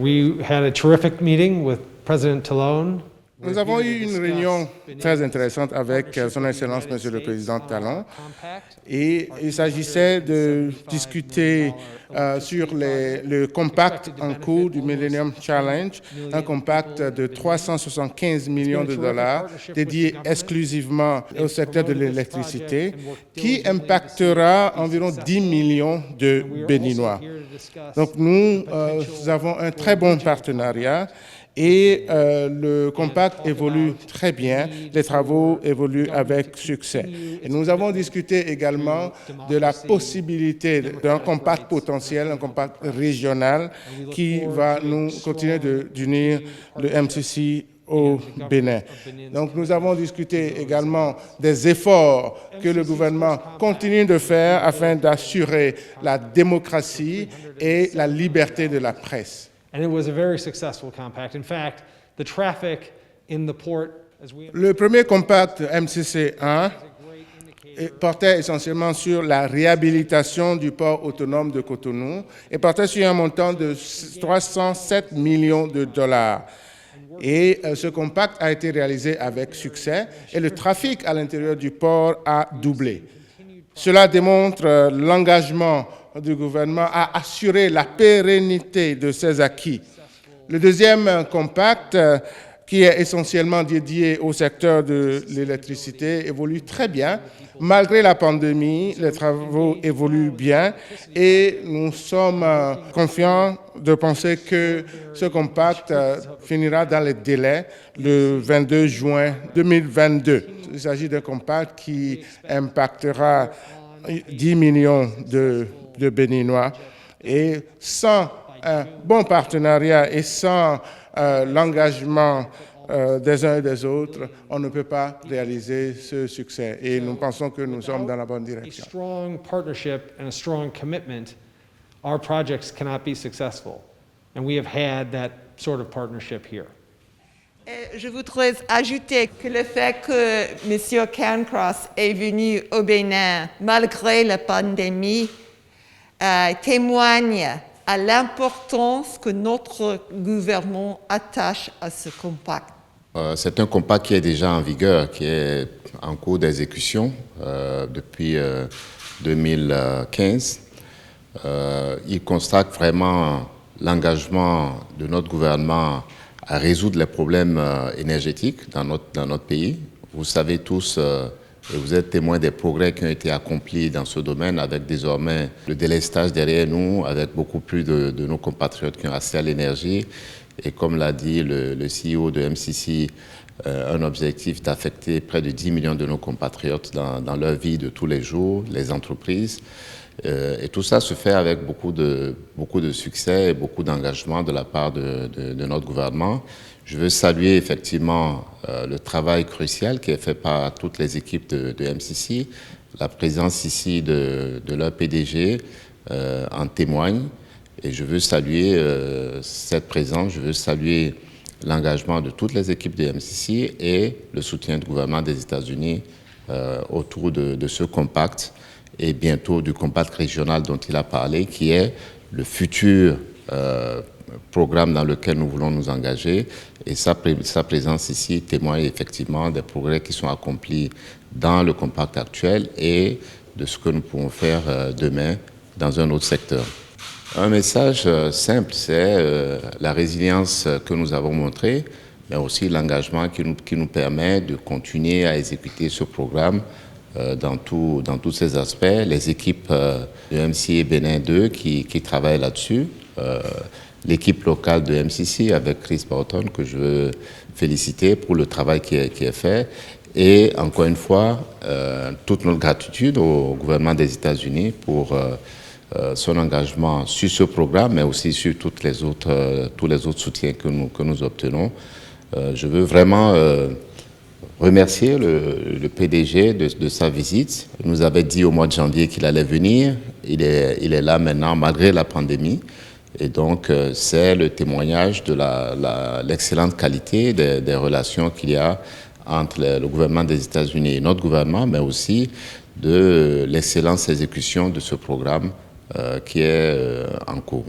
We had a terrific meeting with President Talon. Nous avons eu une réunion très intéressante avec Son Excellence Monsieur le Président Talon et il s'agissait de discuter sur le compact en cours du Millennium Challenge, un compact de 375 millions de dollars dédié exclusivement au secteur de l'électricité qui impactera environ 10 millions de Béninois. Donc nous avons un très bon partenariat. Et le compact évolue très bien, les travaux évoluent avec succès. Et nous avons discuté également de la possibilité d'un compact potentiel, un compact régional qui va nous continuer d'unir le MCC au Bénin. Donc nous avons discuté également des efforts que le gouvernement continue de faire afin d'assurer la démocratie et la liberté de la presse. And it was a very successful compact. In fact, the traffic in the port, as we Le premier compact MCC1 portait essentiellement sur la réhabilitation du port autonome de Cotonou et portait sur un montant de 307 millions de dollars. Et ce compact a été réalisé avec succès et le trafic à l'intérieur du port a doublé. Cela démontre l'engagement du gouvernement à assurer la pérennité de ces acquis. Le deuxième compact, qui est essentiellement dédié au secteur de l'électricité, évolue très bien. Malgré la pandémie, les travaux évoluent bien et nous sommes confiants de penser que ce compact finira dans les délais le 22 juin 2022. Il s'agit d'un compact qui impactera 10 millions de Béninois. Et sans un bon partenariat et sans l'engagement des uns et des autres, on ne peut pas réaliser ce succès. Et nous pensons que nous sommes dans la bonne direction. a strong partnership and a strong commitment, our projects cannot be successful. And we have had that sort of partnership here. Et je voudrais ajouter que le fait que M. Cairncross est venu au Bénin malgré la pandémie témoigne à l'importance que notre gouvernement attache à ce compact. C'est un compact qui est déjà en vigueur, qui est en cours d'exécution depuis 2015. Il constate vraiment l'engagement de notre gouvernement à résoudre les problèmes énergétiques dans notre pays. Vous savez tous, et vous êtes témoins des progrès qui ont été accomplis dans ce domaine, avec désormais le délestage derrière nous, avec beaucoup plus de nos compatriotes qui ont accès à l'énergie. Et comme l'a dit le CEO de MCC, un objectif d'affecter près de 10 millions de nos compatriotes dans leur vie de tous les jours, les entreprises. Et tout ça se fait avec beaucoup de succès et beaucoup d'engagement de la part de notre gouvernement. Je veux saluer effectivement le travail crucial qui est fait par toutes les équipes de MCC. La présence ici de leur PDG en témoigne. Et je veux saluer cette présence, je veux saluer l'engagement de toutes les équipes de MCC et le soutien du gouvernement des États-Unis autour de ce compact et bientôt du compact régional dont il a parlé, qui est le futur programme dans lequel nous voulons nous engager. Et sa présence ici témoigne effectivement des progrès qui sont accomplis dans le compact actuel et de ce que nous pouvons faire demain dans un autre secteur. Un message simple, c'est la résilience que nous avons montrée, mais aussi l'engagement qui nous permet de continuer à exécuter ce programme dans tous ces aspects. Les équipes de MCA Bénin 2 qui travaillent là-dessus, l'équipe locale de MCC avec Chris Barton que je veux féliciter pour le travail qui est fait. Et encore une fois, toute notre gratitude au gouvernement des États-Unis pour son engagement sur ce programme, mais aussi sur tous les autres soutiens que nous obtenons. Je veux vraiment remercier le PDG de sa visite. Il nous avait dit au mois de janvier qu'il allait venir. Il est là maintenant, malgré la pandémie. Et donc, c'est le témoignage de l'excellente qualité des relations qu'il y a entre le gouvernement des États-Unis et notre gouvernement, mais aussi de l'excellente exécution de ce programme qui est en cours.